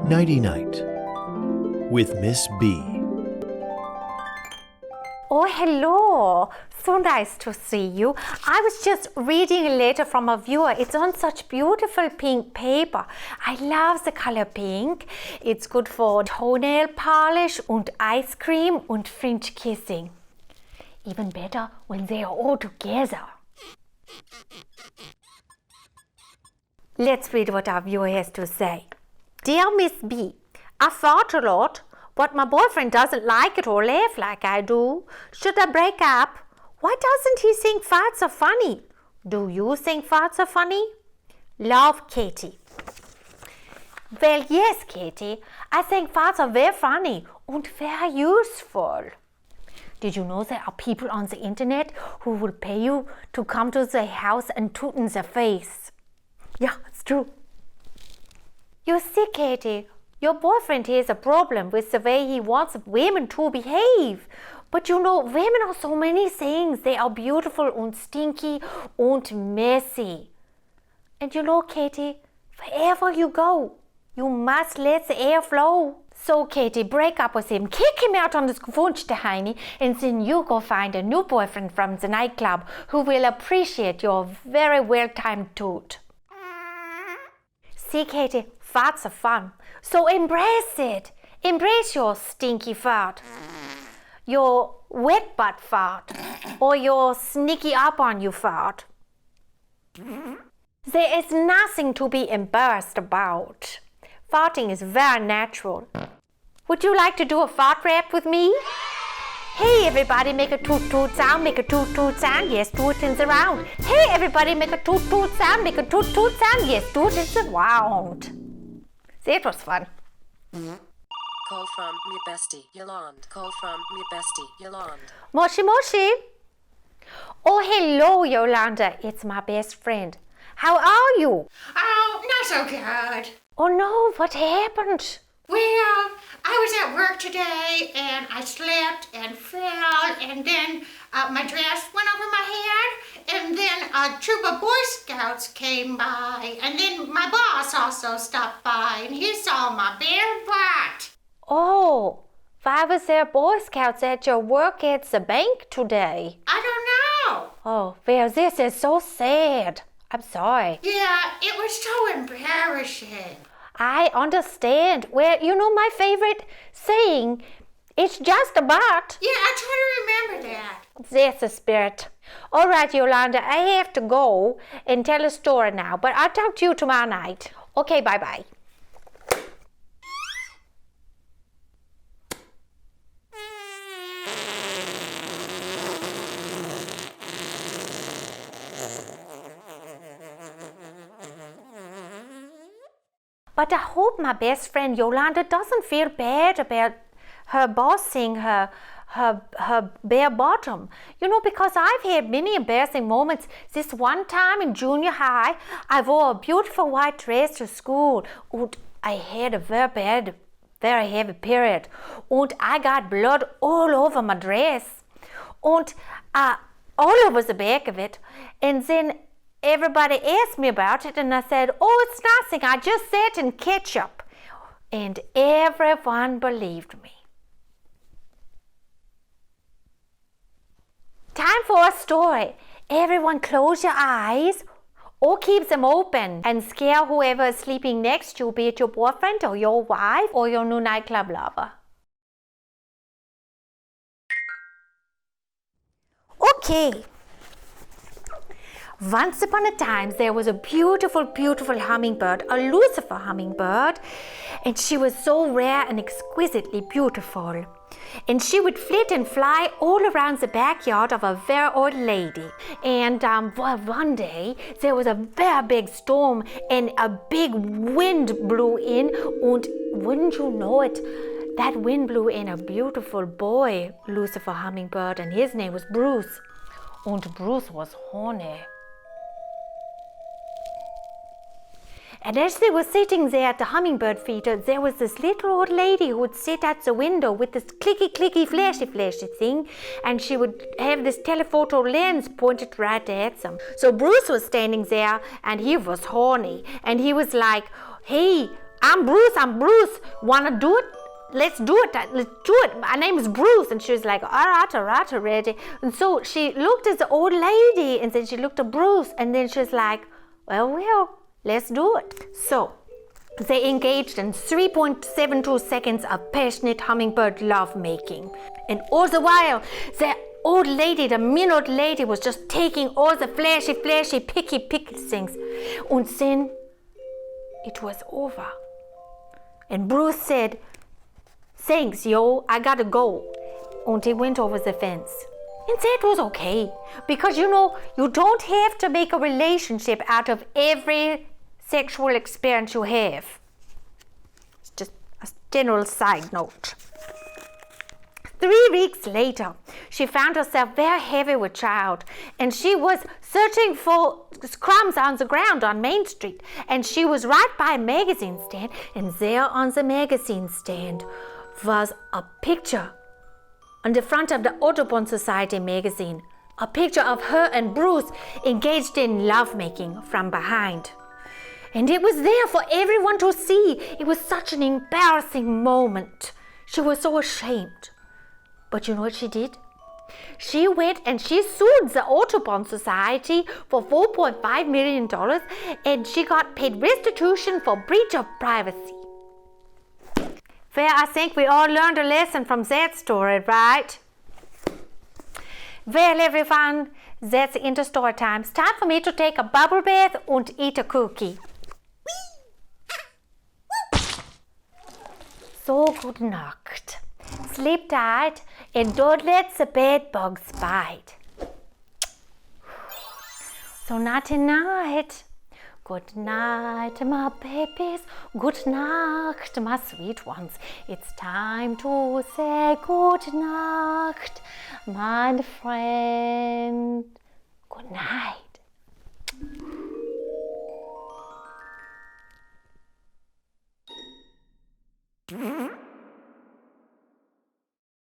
Nighty-night with Miss B. Oh, hello. So nice to see you. I was just reading a letter from a viewer. It's on such beautiful pink paper. I love the color pink. It's good for toenail polish and ice cream and French kissing. Even better when they are all together. Let's read what our viewer has to say. Dear Miss B, I fart a lot, but my boyfriend doesn't like it or laugh like I do. Should I break up? Why doesn't he think farts are funny? Do you think farts are funny? Love, Katie. Well, yes, Katie. I think farts are very funny and very useful. Did you know there are people on the internet who will pay you to come to their house and toot in their face? Yeah, it's true. You see, Katie, your boyfriend has a problem with the way he wants women to behave. But you know, women are so many things. They are beautiful and stinky and messy. And you know, Katie, wherever you go, you must let the air flow. So, Katie, break up with him, kick him out on the Gewohnsteine, and then you go find a new boyfriend from the nightclub who will appreciate your very well-timed toot. See, Katie, farts are fun. So embrace it. Embrace your stinky fart, your wet butt fart, or your sneaky up on you fart. There is nothing to be embarrassed about. Farting is very natural. Would you like to do a fart rap with me? Hey everybody, make a toot toot sound, make a toot toot sound, yes, toot in the round. Hey everybody, make a toot toot sound, make a toot toot sound, yes, toot in the round. See, it was fun. Call from me bestie, Yolanda. Call from me bestie, Yolanda. Moshi Moshi. Oh, hello, Yolanda. It's my best friend. How are you? Oh, not so good. Oh no, what happened? Well, I was at work today and I slipped and fell and then my dress went over my head and then a troop of Boy Scouts came by and then my boss also stopped by and he saw my bare butt. Oh, why was there Boy Scouts at your work at the bank today? I don't know. Oh, well, this is so sad. I'm sorry. Yeah, it was so embarrassing. I understand. Well, you know my favorite saying, it's just a butt. Yeah, I try to remember that. That's the spirit. All right, Yolanda, I have to go and tell a story now, but I'll talk to you tomorrow night. Okay, bye-bye. But I hope my best friend Yolanda doesn't feel bad about her boss seeing her bare bottom. You know, because I've had many embarrassing moments. This one time in junior high, I wore a beautiful white dress to school. And I had a very heavy period. And I got blood all over my dress. And all over the back of it. And then everybody asked me about it and I said, oh, it's nothing, I just sat in ketchup. And everyone believed me. Time for a story. Everyone close your eyes or keep them open and scare whoever is sleeping next to you, be it your boyfriend or your wife or your new nightclub lover. Okay. Once upon a time, there was a beautiful, beautiful hummingbird, a Lucifer hummingbird, and she was so rare and exquisitely beautiful. And she would flit and fly all around the backyard of a very old lady. And one day, there was a very big storm and a big wind blew in, and wouldn't you know it, that wind blew in a beautiful boy, Lucifer hummingbird, and his name was Bruce. And Bruce was horny. And as they were sitting there at the hummingbird feeder, there was this little old lady who would sit at the window with this clicky, flashy thing, and she would have this telephoto lens pointed right at them. So Bruce was standing there, and he was horny, and he was like, hey, I'm Bruce. Wanna do it? Let's do it. My name is Bruce. And she was like, all right, ready. And so she looked at the old lady, and then she looked at Bruce, and then she was like, well, let's do it. So they engaged in 3.72 seconds of passionate hummingbird lovemaking. And all the while, the old lady, the mean old lady, was just taking all the flashy, picky things. And then it was over. And Bruce said, thanks, yo, I gotta go. And he went over the fence. And that was okay. Because, you don't have to make a relationship out of every sexual experience you have. It's just a general side note. 3 weeks later, she found herself very heavy with child, and she was searching for crumbs on the ground on Main Street, and she was right by a magazine stand, and there on the magazine stand was a picture on the front of the Audubon Society magazine, a picture of her and Bruce engaged in lovemaking from behind. And it was there for everyone to see. It was such an embarrassing moment. She was so ashamed. But you know what she did? She went and she sued the Audubon Society for $4.5 million, and she got paid restitution for breach of privacy. Well, I think we all learned a lesson from that story, right? Well, everyone, that's the end of story time. It's time for me to take a bubble bath and eat a cookie. So good night. Sleep tight and don't let the bed bugs bite. So nighty-night. Good night, my babies. Good night, my sweet ones. It's time to say good night, my friend. Good night.